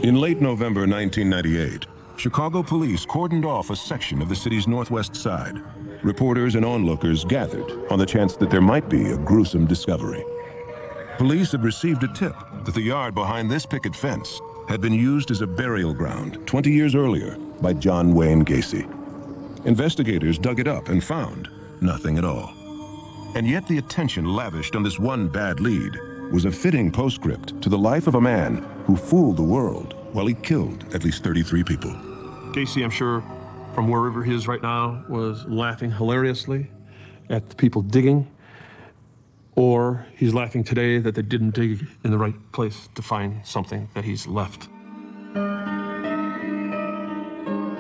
In late November 1998, Chicago police cordoned off a section of the city's northwest side. Reporters and onlookers gathered on the chance that there might be a gruesome discovery. Police had received a tip that the yard behind this picket fence had been used as a burial ground 20 years earlier by John Wayne Gacy. Investigators dug it up and found nothing at all. And yet the attention lavished on this one bad lead was a fitting postscript to the life of a man who fooled the world while he killed at least 33 people. Gacy, I'm sure, from wherever he is right now, was laughing hilariously at the people digging, or he's laughing today that they didn't dig in the right place to find something that he's left.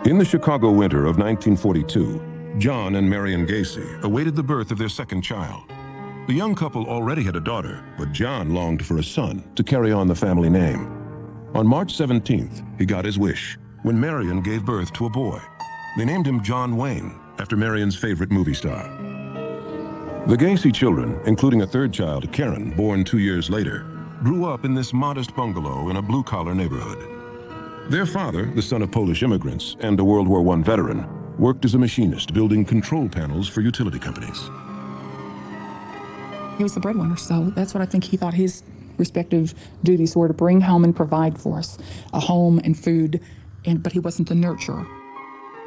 In the Chicago winter of 1942, John and Marion Gacy awaited the birth of their second child. The young couple already had a daughter, but John longed for a son to carry on the family name. On March 17th, he got his wish when Marion gave birth to a boy. They named him John Wayne, after Marion's favorite movie star. The Gacy children, including a third child, Karen, born 2 years later, grew up in this modest bungalow in a blue-collar neighborhood. Their father, the son of Polish immigrants and a World War I veteran, worked as a machinist building control panels for utility companies. He was the breadwinner, so that's what I think he thought his respective duties were, to bring home and provide for us a home and food, but he wasn't the nurturer.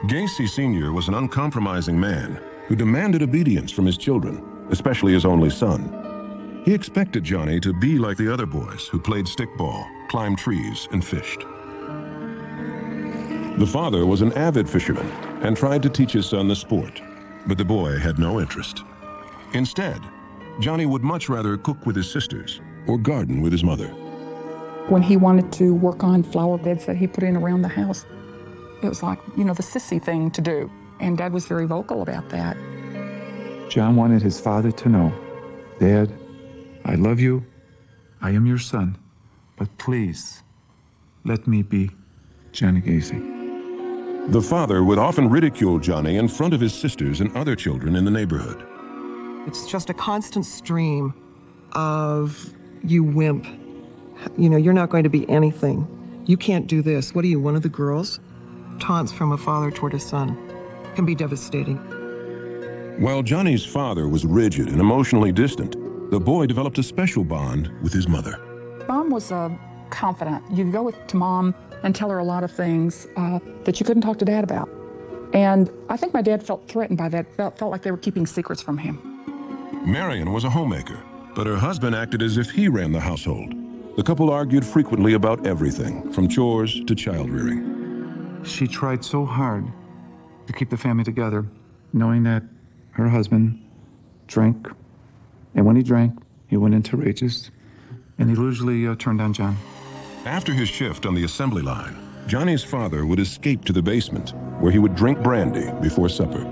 Gacy Sr. was an uncompromising man who demanded obedience from his children, especially his only son. He expected Johnny to be like the other boys who played stickball, climbed trees, and fished. The father was an avid fisherman and tried to teach his son the sport, but the boy had no interest. Instead, Johnny would much rather cook with his sisters or garden with his mother. When he wanted to work on flower beds that he put in around the house, it was like, the sissy thing to do. And Dad was very vocal about that. John wanted his father to know, Dad, I love you. I am your son. But please, let me be Johnny Gacy. The father would often ridicule Johnny in front of his sisters and other children in the neighborhood. It's just a constant stream of, you wimp. You're not going to be anything. You can't do this. What are you, one of the girls? Taunts from a father toward a son can be devastating. While Johnny's father was rigid and emotionally distant, the boy developed a special bond with his mother. Mom was confident. You could go to Mom and tell her a lot of things that you couldn't talk to Dad about. And I think my dad felt threatened by that, felt like they were keeping secrets from him. Marion was a homemaker, but her husband acted as if he ran the household. The couple argued frequently about everything, from chores to child rearing. She tried so hard to keep the family together, knowing that her husband drank, and when he drank, he went into rages, and he usually turned on John. After his shift on the assembly line, Johnny's father would escape to the basement, where he would drink brandy before supper.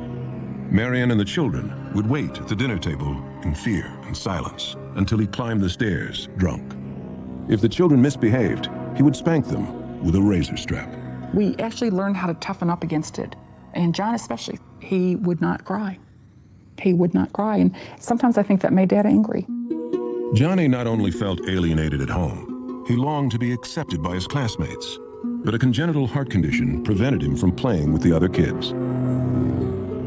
Marion and the children would wait at the dinner table in fear and silence until he climbed the stairs drunk. If the children misbehaved, he would spank them with a razor strap. We actually learned how to toughen up against it. And John especially, he would not cry. He would not cry. And sometimes I think that made Dad angry. Johnny not only felt alienated at home, he longed to be accepted by his classmates. But a congenital heart condition prevented him from playing with the other kids.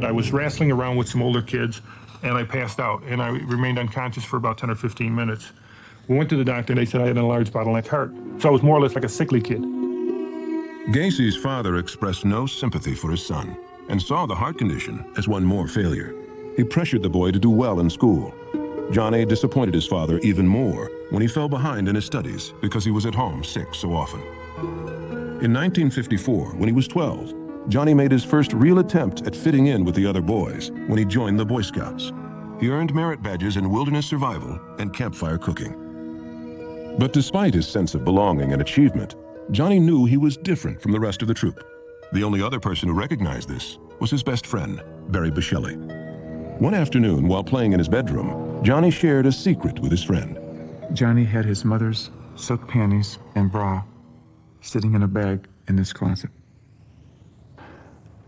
I was wrestling around with some older kids, and I passed out, and I remained unconscious for about 10 or 15 minutes. We went to the doctor, and they said I had an enlarged bottleneck heart. So I was more or less like a sickly kid. Gacy's father expressed no sympathy for his son and saw the heart condition as one more failure. He pressured the boy to do well in school. Johnny disappointed his father even more when he fell behind in his studies because he was at home sick so often. In 1954, when he was 12, Johnny made his first real attempt at fitting in with the other boys when he joined the Boy Scouts. He earned merit badges in wilderness survival and campfire cooking. But despite his sense of belonging and achievement, Johnny knew he was different from the rest of the troop. The only other person who recognized this was his best friend, Barry Bushelli. One afternoon, while playing in his bedroom, Johnny shared a secret with his friend. Johnny had his mother's silk panties and bra sitting in a bag in this closet.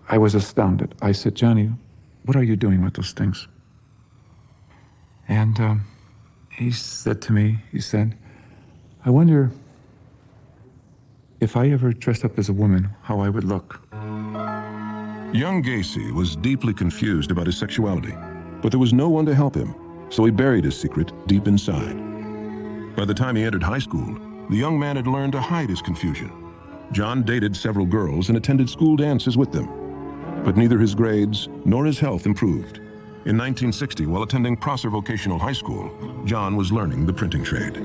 I was astounded. I said, Johnny, what are you doing with those things? And he said to me, I wonder if I ever dressed up as a woman, how I would look. Young Gacy was deeply confused about his sexuality, but there was no one to help him, so he buried his secret deep inside. By the time he entered high school, the young man had learned to hide his confusion. John dated several girls and attended school dances with them, but neither his grades nor his health improved. In 1960, while attending Prosser Vocational High School, John was learning the printing trade.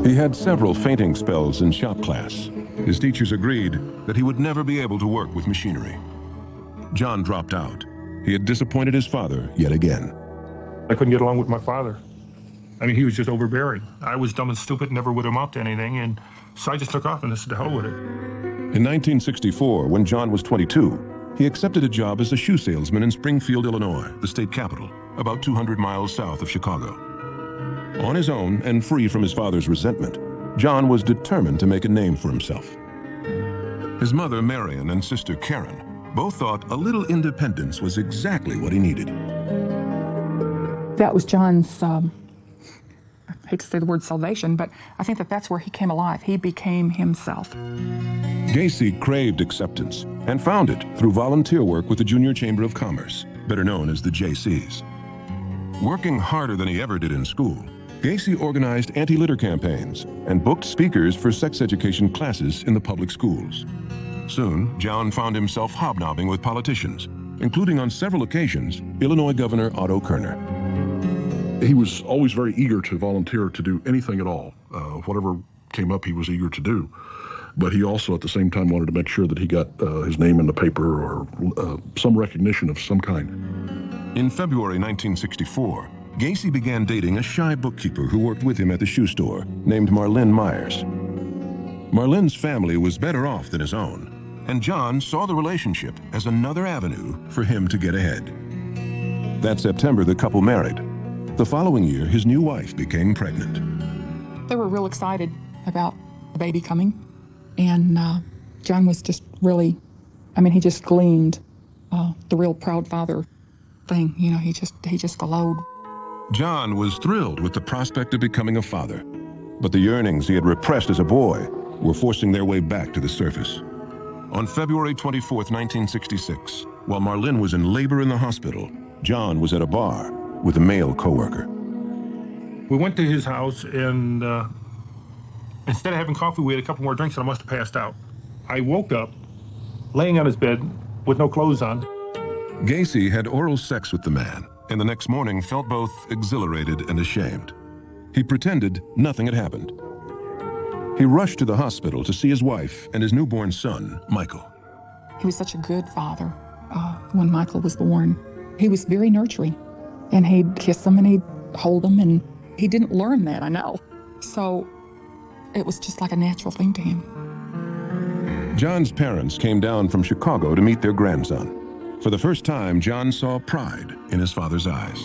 He had several fainting spells in shop class. His teachers agreed that he would never be able to work with machinery. John dropped out. He had disappointed his father yet again. I couldn't get along with my father. I mean, he was just overbearing. I was dumb and stupid, never would amount to anything, and so I just took off and said, to hell with it. In 1964, when John was 22, he accepted a job as a shoe salesman in Springfield, Illinois, the state capital, about 200 miles south of Chicago. On his own and free from his father's resentment, John was determined to make a name for himself. His mother, Marion, and sister, Karen, both thought a little independence was exactly what he needed. That was John's, I hate to say the word salvation, but I think that that's where he came alive. He became himself. Gacy craved acceptance and found it through volunteer work with the Junior Chamber of Commerce, better known as the JCs. Working harder than he ever did in school, Gacy organized anti-litter campaigns and booked speakers for sex education classes in the public schools. Soon, John found himself hobnobbing with politicians, including on several occasions, Illinois Governor Otto Kerner. He was always very eager to volunteer to do anything at all. Whatever came up, he was eager to do. But he also, at the same time, wanted to make sure that he got his name in the paper or some recognition of some kind. In February 1964, Gacy began dating a shy bookkeeper who worked with him at the shoe store, named Marlene Myers. Marlene's family was better off than his own, and John saw the relationship as another avenue for him to get ahead. That September, the couple married. The following year, his new wife became pregnant. They were real excited about the baby coming, and John was just really, I mean, he just gleamed the real proud father thing. You know, he just glowed. John was thrilled with the prospect of becoming a father, but the yearnings he had repressed as a boy were forcing their way back to the surface. On February 24th, 1966, while Marlene was in labor in the hospital, John was at a bar with a male coworker. We went to his house, and instead of having coffee, we had a couple more drinks, and I must have passed out. I woke up, laying on his bed with no clothes on. Gacy had oral sex with the man, and the next morning felt both exhilarated and ashamed. He pretended nothing had happened. He rushed to the hospital to see his wife and his newborn son, Michael. He was such a good father when Michael was born. He was very nurturing, and he'd kiss him and he'd hold him, and he didn't learn that, I know. So it was just like a natural thing to him. John's parents came down from Chicago to meet their grandson. For the first time, John saw pride in his father's eyes.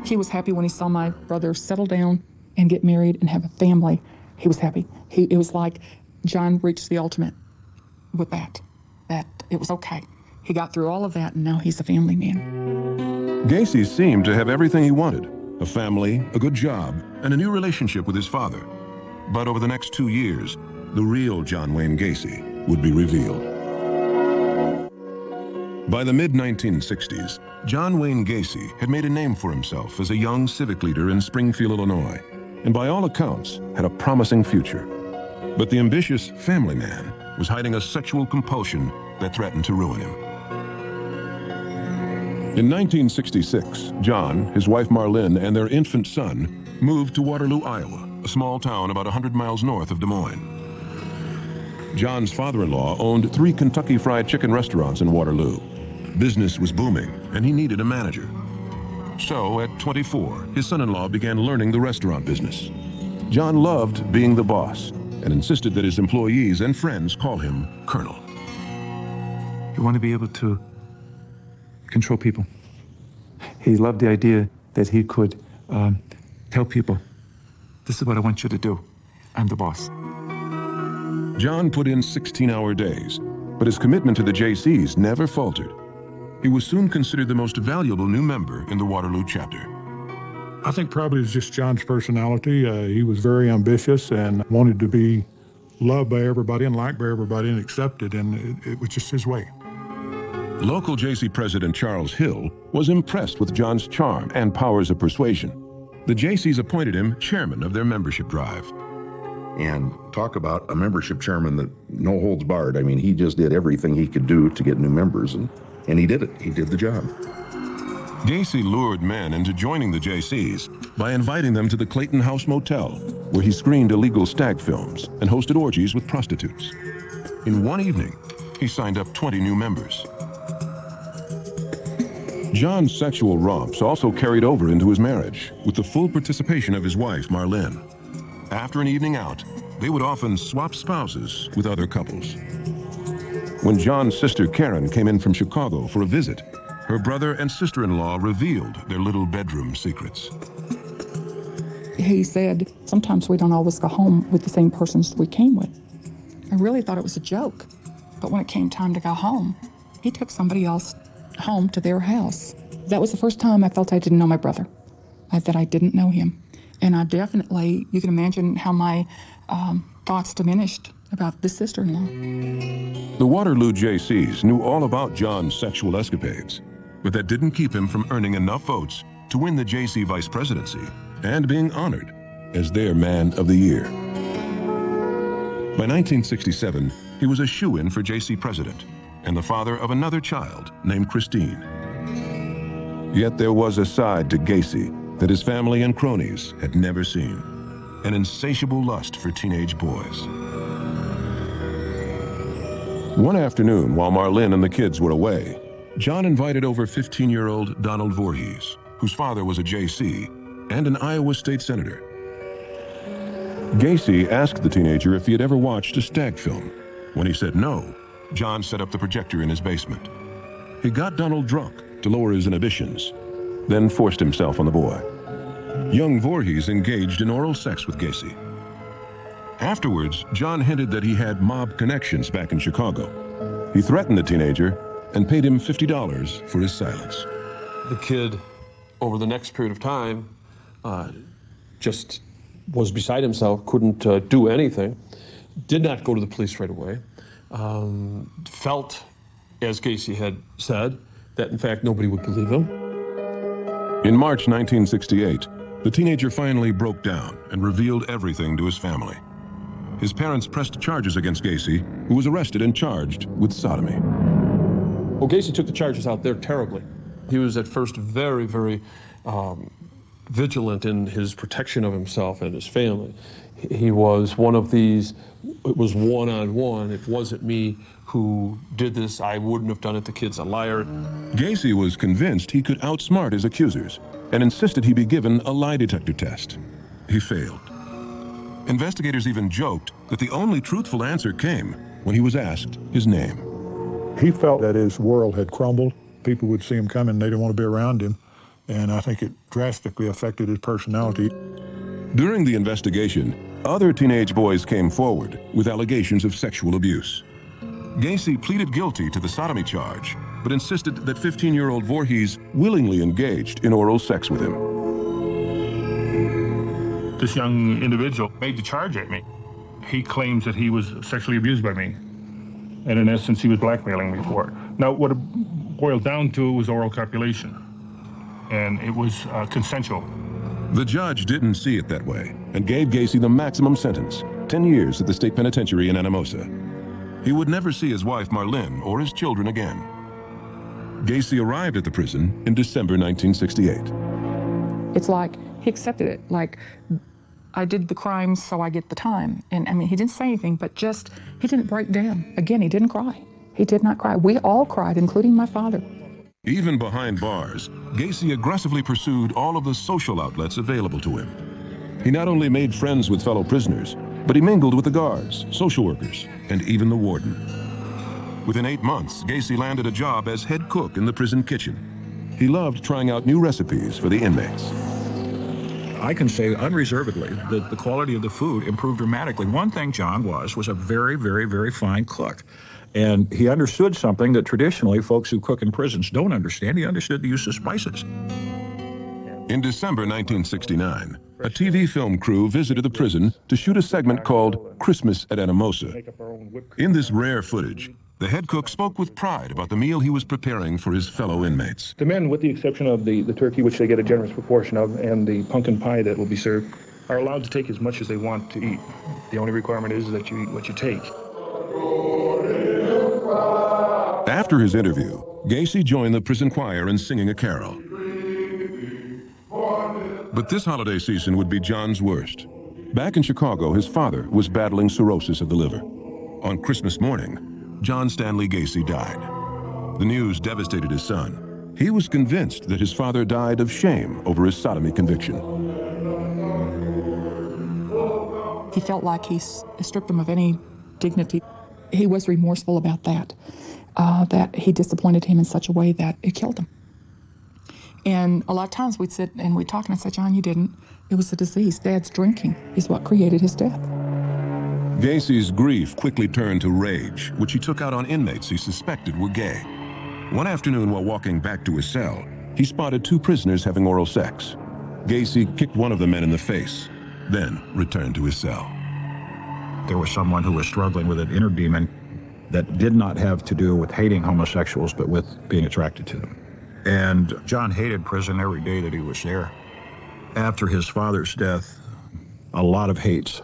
He was happy when he saw my brother settle down and get married and have a family. He was happy. It was like John reached the ultimate with that it was okay. He got through all of that, and now he's a family man. Gacy seemed to have everything he wanted: a family, a good job, and a new relationship with his father. But over the next 2 years, the real John Wayne Gacy would be revealed. By the mid-1960s, John Wayne Gacy had made a name for himself as a young civic leader in Springfield, Illinois, and by all accounts had a promising future. But the ambitious family man was hiding a sexual compulsion that threatened to ruin him. In 1966, John, his wife Marlene, and their infant son moved to Waterloo, Iowa, a small town about 100 miles north of Des Moines. John's father-in-law owned 3 Kentucky Fried Chicken restaurants in Waterloo. Business was booming, and he needed a manager. So, at 24, his son-in-law began learning the restaurant business. John loved being the boss and insisted that his employees and friends call him Colonel. He wanted to be able to control people. He loved the idea that he could tell people, this is what I want you to do. I'm the boss. John put in 16-hour days, but his commitment to the JCs never faltered. He was soon considered the most valuable new member in the Waterloo chapter. I think probably it's just John's personality. He was very ambitious and wanted to be loved by everybody and liked by everybody and accepted, and it was just his way. Local JC President Charles Hill was impressed with John's charm and powers of persuasion. The JCs appointed him chairman of their membership drive. And talk about a membership chairman that no holds barred. I mean, he just did everything he could do to get new members, and he did it. He did the job. Gacy lured men into joining the JCs by inviting them to the Clayton House Motel, where he screened illegal stag films and hosted orgies with prostitutes. In one evening, he signed up 20 new members. John's sexual romps also carried over into his marriage, with the full participation of his wife, Marlene. After an evening out, they would often swap spouses with other couples. When John's sister Karen came in from Chicago for a visit, her brother and sister-in-law revealed their little bedroom secrets. He said, sometimes we don't always go home with the same persons we came with. I really thought it was a joke, but when it came time to go home, he took somebody else home to their house. That was the first time I felt I didn't know my brother, that I didn't know him. And I definitely, you can imagine how my thoughts diminished about this sister-in-law. The Waterloo JCs knew all about John's sexual escapades, but that didn't keep him from earning enough votes to win the JC vice presidency and being honored as their Man of the Year. By 1967, he was a shoo-in for JC president and the father of another child named Christine. Yet there was a side to Gacy that his family and cronies had never seen, an insatiable lust for teenage boys. One afternoon, while Marlene and the kids were away, John invited over 15-year-old Donald Voorhees, whose father was a JC and an Iowa state senator. Gacy asked the teenager if he had ever watched a stag film. When he said no, John set up the projector in his basement. He got Donald drunk to lower his inhibitions, then forced himself on the boy. Young Voorhees engaged in oral sex with Gacy. Afterwards, John hinted that he had mob connections back in Chicago. He threatened the teenager and paid him $50 for his silence. The kid, over the next period of time, just was beside himself, couldn't do anything, did not go to the police right away, felt, as Gacy had said, that in fact nobody would believe him. In March 1968, the teenager finally broke down and revealed everything to his family. His parents pressed charges against Gacy, who was arrested and charged with sodomy. Well, Gacy took the charges out there terribly. He was at first very, very vigilant in his protection of himself and his family. He was one of these, it was one-on-one. It wasn't me who did this. I wouldn't have done it. The kid's a liar. Gacy was convinced he could outsmart his accusers and insisted he be given a lie detector test. He failed. Investigators even joked that the only truthful answer came when he was asked his name. He felt that his world had crumbled. People would see him coming, they didn't want to be around him. And I think it drastically affected his personality. During the investigation, other teenage boys came forward with allegations of sexual abuse. Gacy pleaded guilty to the sodomy charge, but insisted that 15-year-old Voorhees willingly engaged in oral sex with him. This young individual made the charge at me. He claims that he was sexually abused by me. And in essence, he was blackmailing me for it. Now, what it boiled down to was oral copulation. And it was consensual. The judge didn't see it that way and gave Gacy the maximum sentence, 10 years at the state penitentiary in Anamosa. He would never see his wife Marlene or his children again. Gacy arrived at the prison in December 1968. It's like he accepted it, like I did the crime so I get the time. And I mean, he didn't say anything, but just, he didn't break down. Again, he didn't cry. He did not cry. We all cried, including my father. Even behind bars, Gacy aggressively pursued all of the social outlets available to him. He not only made friends with fellow prisoners, but he mingled with the guards, social workers, and even the warden. Within 8 months, Gacy landed a job as head cook in the prison kitchen. He loved trying out new recipes for the inmates. I can say unreservedly that the quality of the food improved dramatically. One thing John was a very, very, very fine cook. And he understood something that traditionally folks who cook in prisons don't understand. He understood the use of spices. In December 1969, a TV film crew visited the prison to shoot a segment called Christmas at Anamosa. In this rare footage, the head cook spoke with pride about the meal he was preparing for his fellow inmates. The men, with the exception of the turkey, which they get a generous proportion of, and the pumpkin pie that will be served, are allowed to take as much as they want to eat. The only requirement is that you eat what you take. After his interview, Gacy joined the prison choir in singing a carol. But this holiday season would be John's worst. Back in Chicago, his father was battling cirrhosis of the liver. On Christmas morning, John Stanley Gacy died. The news devastated his son. He was convinced that his father died of shame over his sodomy conviction. He felt like he stripped him of any dignity. He was remorseful about that, that he disappointed him in such a way that it killed him. And a lot of times we'd sit and we'd talk, and I'd say, John, you didn't. It was a disease. Dad's drinking is what created his death. Gacy's grief quickly turned to rage, which he took out on inmates he suspected were gay. One afternoon while walking back to his cell, he spotted two prisoners having oral sex. Gacy kicked one of the men in the face, then returned to his cell. There was someone who was struggling with an inner demon that did not have to do with hating homosexuals, but with being attracted to them. And John hated prison every day that he was there. After his father's death, a lot of hates,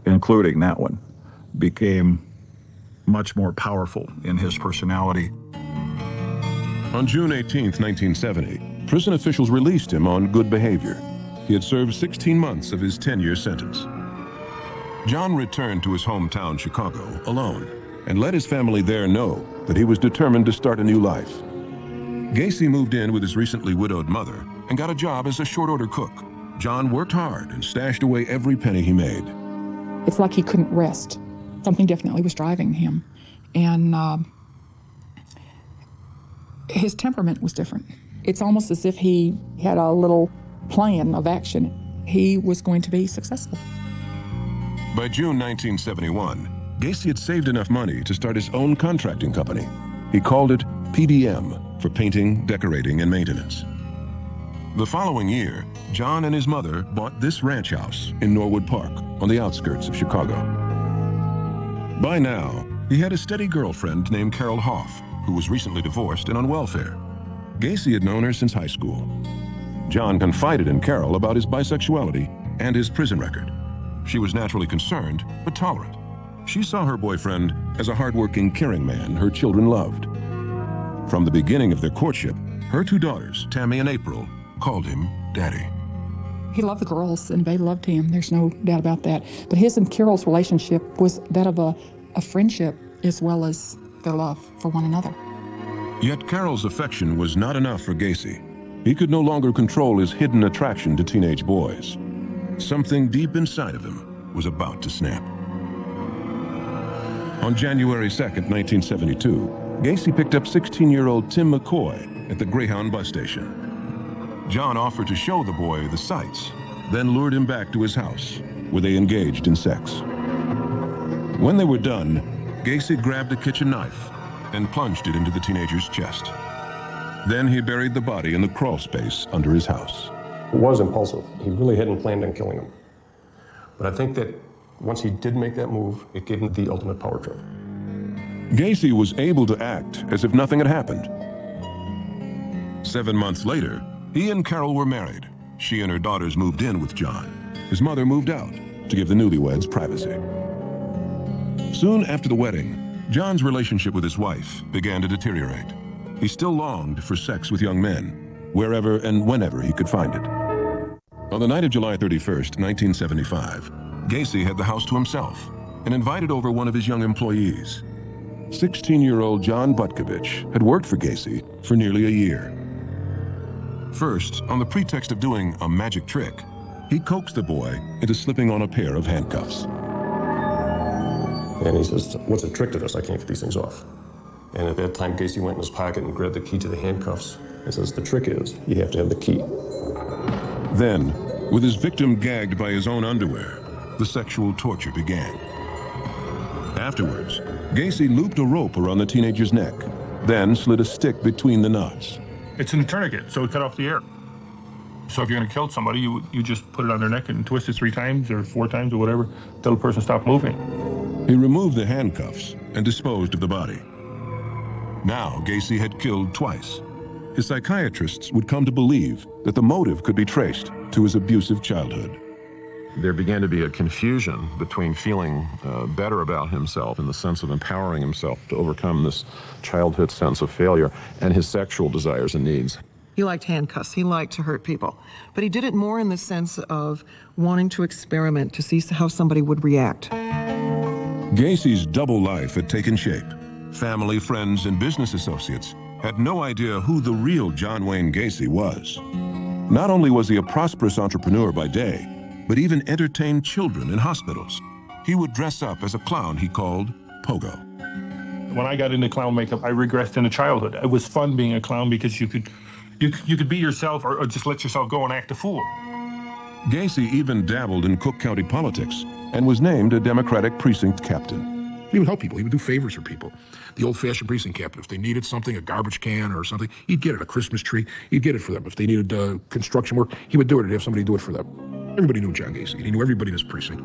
including that one, became much more powerful in his personality. On June 18, 1970, prison officials released him on good behavior. He had served 16 months of his 10-year sentence. John returned to his hometown, Chicago, alone, and let his family there know that he was determined to start a new life. Gacy moved in with his recently widowed mother and got a job as a short-order cook. John worked hard and stashed away every penny he made. It's like he couldn't rest. Something definitely was driving him. And his temperament was different. It's almost as if he had a little plan of action. He was going to be successful. By June 1971, Gacy had saved enough money to start his own contracting company. He called it PDM, for painting, decorating, and maintenance. The following year, John and his mother bought this ranch house in Norwood Park on the outskirts of Chicago. By now, he had a steady girlfriend named Carol Hoff, who was recently divorced and on welfare. Gacy had known her since high school. John confided in Carol about his bisexuality and his prison record. She was naturally concerned, but tolerant. She saw her boyfriend as a hardworking, caring man her children loved. From the beginning of their courtship, her two daughters, Tammy and April, called him Daddy. He loved the girls, and they loved him. There's no doubt about that. But his and Carol's relationship was that of a friendship as well as their love for one another. Yet Carol's affection was not enough for Gacy. He could no longer control his hidden attraction to teenage boys. Something deep inside of him was about to snap. On January 2nd, 1972, Gacy picked up 16-year-old Tim McCoy at the Greyhound bus station. John offered to show the boy the sights, then lured him back to his house, where they engaged in sex. When they were done, Gacy grabbed a kitchen knife and plunged it into the teenager's chest. Then he buried the body in the crawl space under his house. It was impulsive. He really hadn't planned on killing him. But I think that once he did make that move, it gave him the ultimate power trip. Gacy was able to act as if nothing had happened. 7 months later, he and Carol were married. She and her daughters moved in with John. His mother moved out to give the newlyweds privacy. Soon after the wedding, John's relationship with his wife began to deteriorate. He still longed for sex with young men, wherever and whenever he could find it. On the night of July 31st, 1975, Gacy had the house to himself and invited over one of his young employees. 16-year-old John Butkovich had worked for Gacy for nearly a year. First, on the pretext of doing a magic trick, he coaxed the boy into slipping on a pair of handcuffs. And he says, "What's a trick to this? I can't get these things off." And at that time, Gacy went in his pocket and grabbed the key to the handcuffs and says, "The trick is, you have to have the key." Then, with his victim gagged by his own underwear, the sexual torture began. Afterwards, Gacy looped a rope around the teenager's neck, then slid a stick between the knots. It's in a tourniquet, so it cut off the air. So if you're going to kill somebody, you just put it on their neck and twist it 3 times or 4 times or whatever till the person stops moving. He removed the handcuffs and disposed of the body. Now Gacy had killed twice. His psychiatrists would come to believe that the motive could be traced to his abusive childhood. There began to be a confusion between feeling better about himself in the sense of empowering himself to overcome this childhood sense of failure and his sexual desires and needs. He liked handcuffs. He liked to hurt people. But he did it more in the sense of wanting to experiment to see how somebody would react. Gacy's double life had taken shape. Family, friends, and business associates had no idea who the real John Wayne Gacy was. Not only was he a prosperous entrepreneur by day, but even entertained children in hospitals. He would dress up as a clown he called Pogo. When I got into clown makeup, I regressed into childhood. It was fun being a clown because you could be yourself or just let yourself go and act a fool. Gacy even dabbled in Cook County politics and was named a Democratic precinct captain. He would help people. He would do favors for people. The old-fashioned precinct captain, if they needed something, a garbage can or something, he'd get it, a Christmas tree, he'd get it for them. If they needed construction work, he would do it. He'd have somebody do it for them. Everybody knew John Gacy. He knew everybody in his precinct.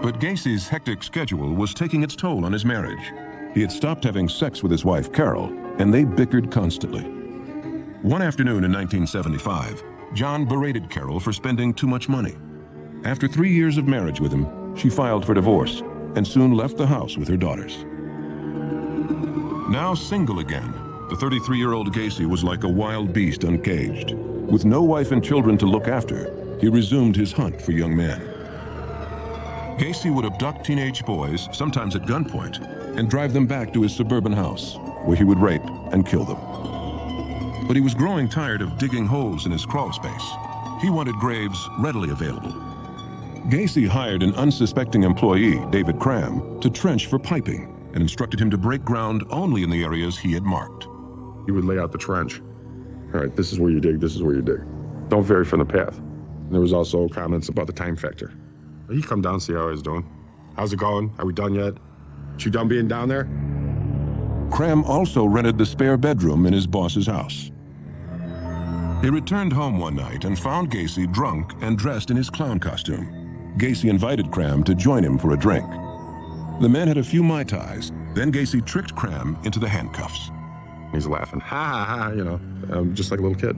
But Gacy's hectic schedule was taking its toll on his marriage. He had stopped having sex with his wife, Carol, and they bickered constantly. One afternoon in 1975, John berated Carol for spending too much money. After 3 years of marriage with him, she filed for divorce and soon left the house with her daughters. Now single again, the 33-year-old Gacy was like a wild beast uncaged. With no wife and children to look after, he resumed his hunt for young men. Gacy would abduct teenage boys, sometimes at gunpoint, and drive them back to his suburban house, where he would rape and kill them. But he was growing tired of digging holes in his crawl space. He wanted graves readily available. Gacy hired an unsuspecting employee, David Cram, to trench for piping and instructed him to break ground only in the areas he had marked. He would lay out the trench. All right, this is where you dig, this is where you dig. Don't vary from the path. And there was also comments about the time factor. He'd come down, see how I was doing. How's it going? Are we done yet? You done being down there? Cram also rented the spare bedroom in his boss's house. He returned home one night and found Gacy drunk and dressed in his clown costume. Gacy invited Cram to join him for a drink. The men had a few Mai Tais, then Gacy tricked Cram into the handcuffs. He's laughing, ha ha ha, you know, just like a little kid.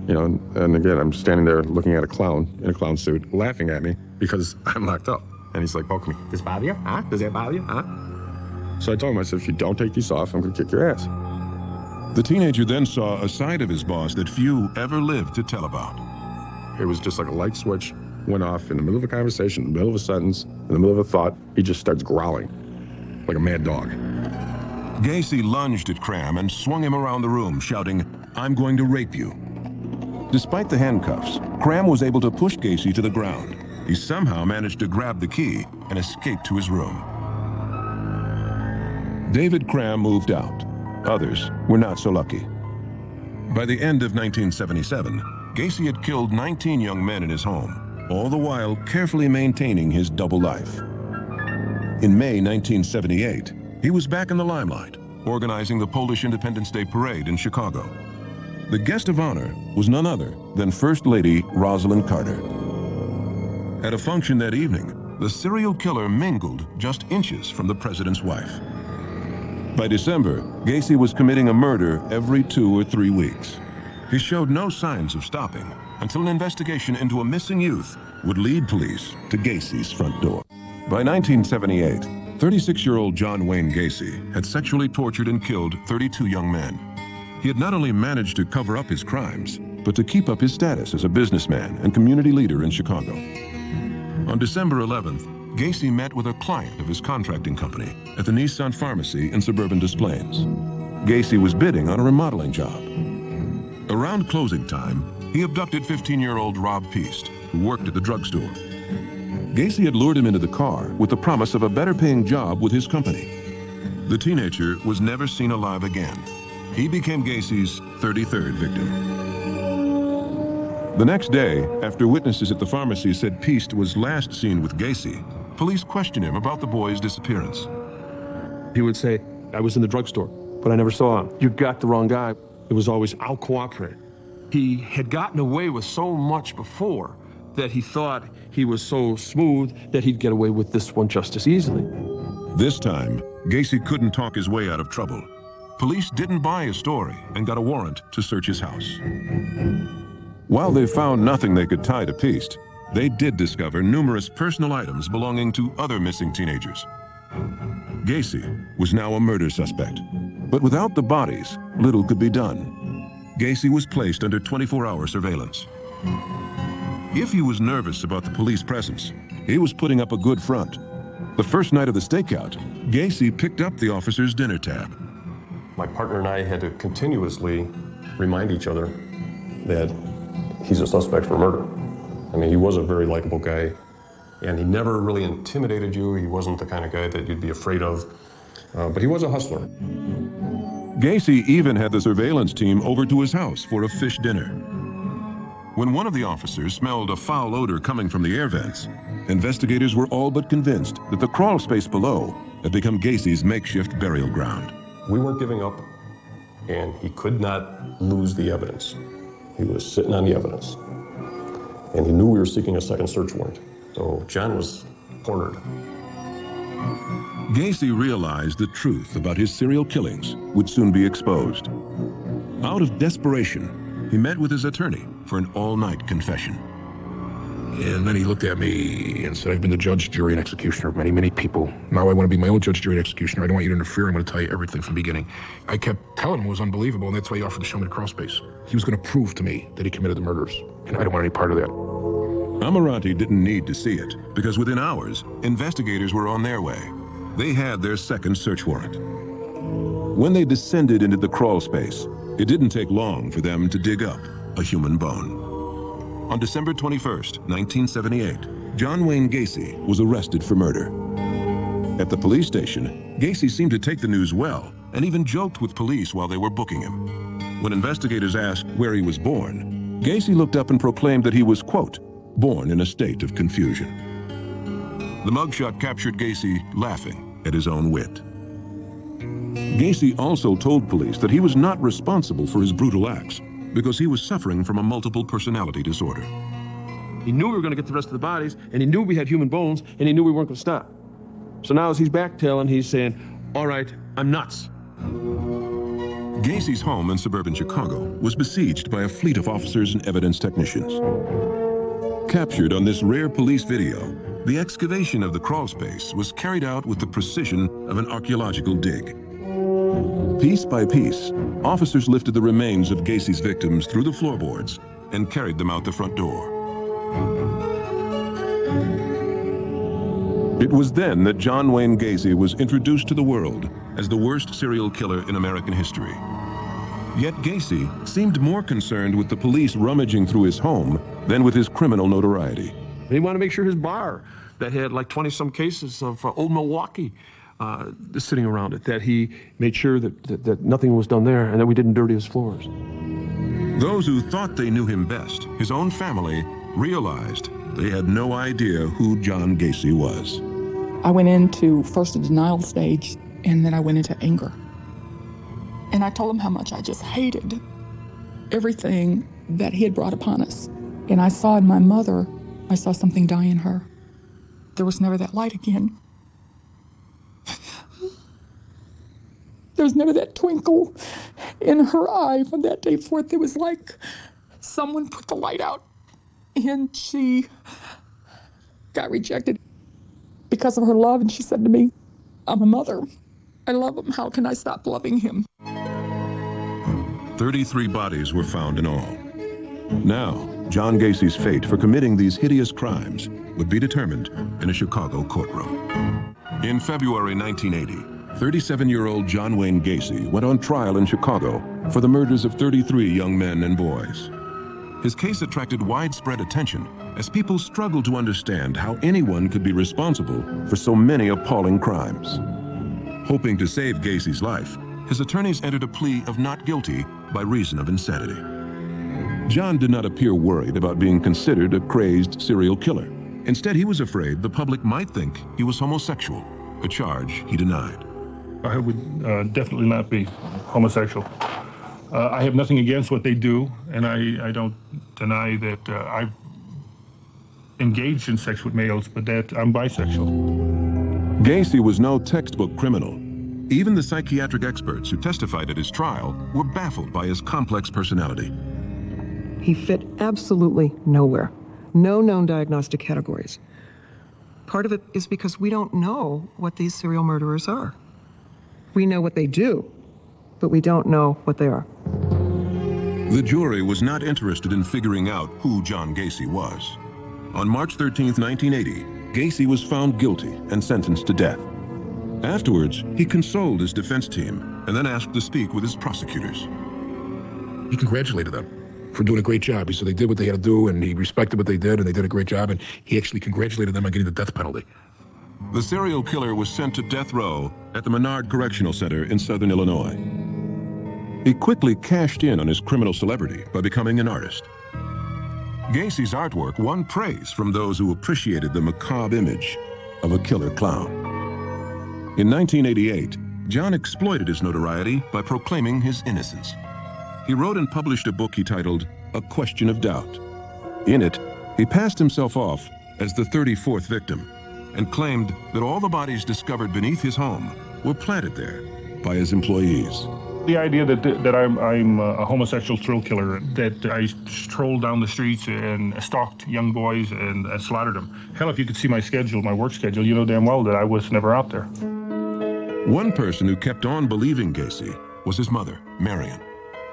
You know, and again, I'm standing there looking at a clown in a clown suit, laughing at me because I'm locked up. And he's like, poking me. Does it bother you? Huh? Does that bother you? Huh? So I told him, I said, if you don't take these off, I'm going to kick your ass. The teenager then saw a side of his boss that few ever lived to tell about. It was just like a light switch went off in the middle of a conversation, in the middle of a sentence, in the middle of a thought. He just starts growling like a mad dog. Gacy lunged at Cram and swung him around the room, shouting, "I'm going to rape you." Despite the handcuffs, Cram was able to push Gacy to the ground. He somehow managed to grab the key and escape to his room. David Cram moved out. Others were not so lucky. By the end of 1977, Gacy had killed 19 young men in his home, all the while carefully maintaining his double life. In May 1978, he was back in the limelight, organizing the Polish Independence Day Parade in Chicago. The guest of honor was none other than First Lady Rosalind Carter. At a function that evening, the serial killer mingled just inches from the president's wife. By December, Gacy was committing a murder every 2 or 3 weeks. He showed no signs of stopping until an investigation into a missing youth would lead police to Gacy's front door. By 1978, 36-year-old John Wayne Gacy had sexually tortured and killed 32 young men. He had not only managed to cover up his crimes, but to keep up his status as a businessman and community leader in Chicago. On December 11th, Gacy met with a client of his contracting company at the Nissan Pharmacy in suburban Des Plaines. Gacy was bidding on a remodeling job. Around closing time, he abducted 15-year-old Rob Peast, who worked at the drugstore. Gacy had lured him into the car with the promise of a better-paying job with his company. The teenager was never seen alive again. He became Gacy's 33rd victim. The next day, after witnesses at the pharmacy said Peast was last seen with Gacy, police questioned him about the boy's disappearance. He would say, "I was in the drugstore, but I never saw him. You got the wrong guy." It was always, "I'll cooperate. He had gotten away with so much before that he thought he was so smooth that he'd get away with this one just as easily. This time, Gacy couldn't talk his way out of trouble. Police didn't buy his story and got a warrant to search his house. While they found nothing they could tie to Piest, they did discover numerous personal items belonging to other missing teenagers. Gacy was now a murder suspect, but without the bodies, little could be done. Gacy was placed under 24-hour surveillance. If he was nervous about the police presence, he was putting up a good front. The first night of the stakeout, Gacy picked up the officer's dinner tab. My partner and I had to continuously remind each other that he's a suspect for murder. I mean, he was a very likable guy, and he never really intimidated you. He wasn't the kind of guy that you'd be afraid of, but he was a hustler. Gacy even had the surveillance team over to his house for a fish dinner. When one of the officers smelled a foul odor coming from the air vents, investigators were all but convinced that the crawl space below had become Gacy's makeshift burial ground. We weren't giving up, and he could not lose the evidence. He was sitting on the evidence, and he knew we were seeking a second search warrant, so John was cornered. Gacy realized the truth about his serial killings would soon be exposed. Out of desperation, he met with his attorney for an all-night confession. And then he looked at me and said, I've been the judge, jury, and executioner of many, many people. Now I want to be my own judge, jury, and executioner. I don't want you to interfere. I'm going to tell you everything from the beginning. I kept telling him it was unbelievable, and that's why he offered to show me the crawl space. He was going to prove to me that he committed the murders, and I don't want any part of that. Amirante didn't need to see it, because within hours, investigators were on their way. They had their second search warrant. When they descended into the crawl space, it didn't take long for them to dig up a human bone. On December 21st, 1978, John Wayne Gacy was arrested for murder. At the police station, Gacy seemed to take the news well and even joked with police while they were booking him. When investigators asked where he was born, Gacy looked up and proclaimed that he was, quote, born in a state of confusion. The mugshot captured Gacy laughing at his own wit. Gacy also told police that he was not responsible for his brutal acts because he was suffering from a multiple personality disorder. He knew we were going to get the rest of the bodies, and he knew we had human bones, and he knew we weren't going to stop. So now as he's backtailing, he's saying, all right, I'm nuts. Gacy's home in suburban Chicago was besieged by a fleet of officers and evidence technicians. Captured on this rare police video, the excavation of the crawl space was carried out with the precision of an archaeological dig. Piece by piece, officers lifted the remains of Gacy's victims through the floorboards and carried them out the front door. It was then that John Wayne Gacy was introduced to the world as the worst serial killer in American history. Yet Gacy seemed more concerned with the police rummaging through his home than with his criminal notoriety. He wanted to make sure his bar that had like 20-some cases of old Milwaukee sitting around it, that he made sure that nothing was done there and that we didn't dirty his floors. Those who thought they knew him best, his own family, realized they had no idea who John Gacy was. I went into first a denial stage, and then I went into anger. And I told him how much I just hated everything that he had brought upon us. And I saw in my mother, I saw something die in her. There was never that light again. There was never that twinkle in her eye from that day forth. It was like someone put the light out and she got rejected because of her love. And she said to me, I'm a mother. I love him. How can I stop loving him? 33 bodies were found in all. Now, John Gacy's fate for committing these hideous crimes would be determined in a Chicago courtroom. In February 1980, 37-year-old John Wayne Gacy went on trial in Chicago for the murders of 33 young men and boys. His case attracted widespread attention as people struggled to understand how anyone could be responsible for so many appalling crimes. Hoping to save Gacy's life, his attorneys entered a plea of not guilty by reason of insanity. John did not appear worried about being considered a crazed serial killer. Instead, he was afraid the public might think he was homosexual, a charge he denied. I would definitely not be homosexual. I have nothing against what they do, and I don't deny that I've engaged in sex with males, but that I'm bisexual. Gacy was no textbook criminal. Even the psychiatric experts who testified at his trial were baffled by his complex personality. He fit absolutely nowhere. No known diagnostic categories. Part of it is because we don't know what these serial murderers are. We know what they do, but we don't know what they are. The jury was not interested in figuring out who John Gacy was. On March 13, 1980, Gacy was found guilty and sentenced to death. Afterwards, he consoled his defense team and then asked to speak with his prosecutors. He congratulated them for doing a great job. He said they did what they had to do, and he respected what they did, and they did a great job, and he actually congratulated them on getting the death penalty. The serial killer was sent to death row at the Menard Correctional Center in southern Illinois. He quickly cashed in on his criminal celebrity by becoming an artist. Gacy's artwork won praise from those who appreciated the macabre image of a killer clown. In 1988, John exploited his notoriety by proclaiming his innocence. He wrote and published a book he titled A Question of Doubt. In it, he passed himself off as the 34th victim and claimed that all the bodies discovered beneath his home were planted there by his employees. The idea that I'm a homosexual thrill killer, that I strolled down the streets and stalked young boys and slaughtered them. Hell, if you could see my schedule, my work schedule, you know damn well that I was never out there. One person who kept on believing Gacy was his mother, Marion.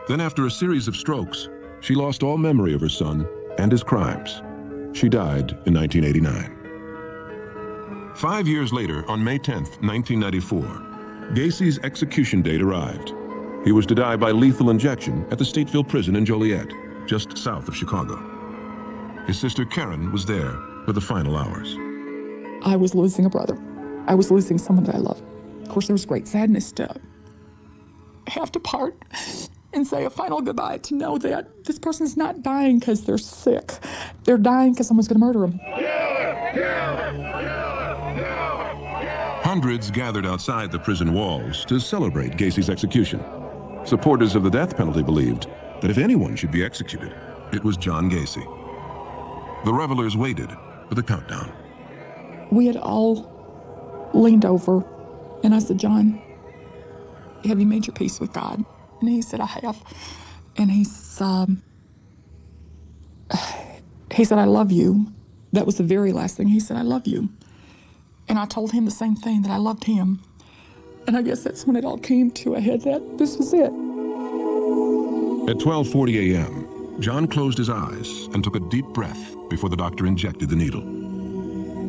Then after a series of strokes, she lost all memory of her son and his crimes. She died in 1989. 5 years later, on May 10th, 1994, Gacy's execution date arrived. He was to die by lethal injection at the Stateville Prison in Joliet, just south of Chicago. His sister Karen was there for the final hours. I was losing a brother. I was losing someone that I loved. Of course, there was great sadness to have to part and say a final goodbye, to know that this person's not dying because they're sick. They're dying because someone's going to murder them. Hundreds gathered outside the prison walls to celebrate Gacy's execution. Supporters of the death penalty believed that if anyone should be executed, it was John Gacy. The revelers waited for the countdown. We had all leaned over, and I said, John, have you made your peace with God? And he said, I have. And he said, I love you. That was the very last thing. He said, I love you. And I told him the same thing, that I loved him. And I guess that's when it all came to a head, that this was it. At 12:40 a.m., John closed his eyes and took a deep breath before the doctor injected the needle.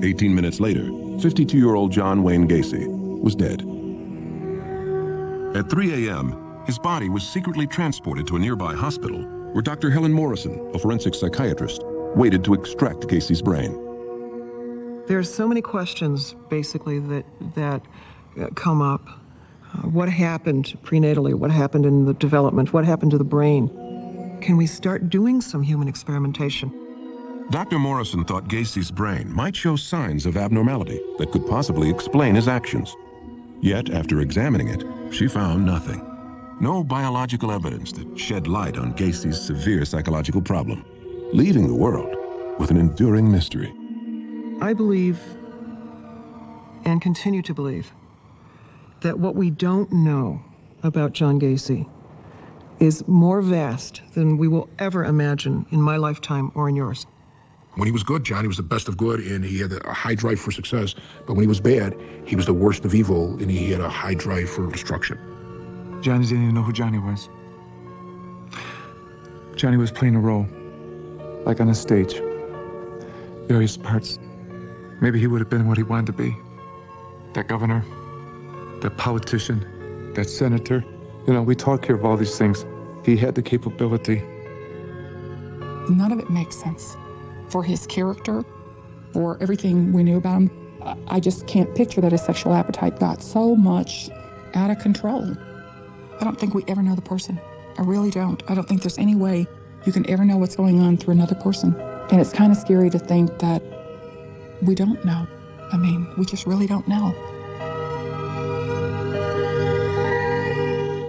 18 minutes later, 52-year-old John Wayne Gacy was dead. At 3 a.m., his body was secretly transported to a nearby hospital where Dr. Helen Morrison, a forensic psychiatrist, waited to extract Gacy's brain. There are so many questions, basically, that come up. What happened prenatally? What happened in the development? What happened to the brain? Can we start doing some human experimentation? Dr. Morrison thought Gacy's brain might show signs of abnormality that could possibly explain his actions. Yet, after examining it, she found nothing. No biological evidence that shed light on Gacy's severe psychological problem, leaving the world with an enduring mystery. I believe, and continue to believe, that what we don't know about John Gacy is more vast than we will ever imagine in my lifetime or in yours. When he was good, John, he was the best of good, and he had a high drive for success. But when he was bad, he was the worst of evil, and he had a high drive for destruction. Johnny didn't even know who Johnny was. Johnny was playing a role, like on a stage. Various parts. Maybe he would have been what he wanted to be. That governor, that politician, that senator. You know, we talk here of all these things. He had the capability. None of it makes sense. For his character, for everything we knew about him, I just can't picture that his sexual appetite got so much out of control. I don't think we ever know the person. I really don't. I don't think there's any way you can ever know what's going on through another person. And it's kind of scary to think that we don't know. I mean, we just really don't know.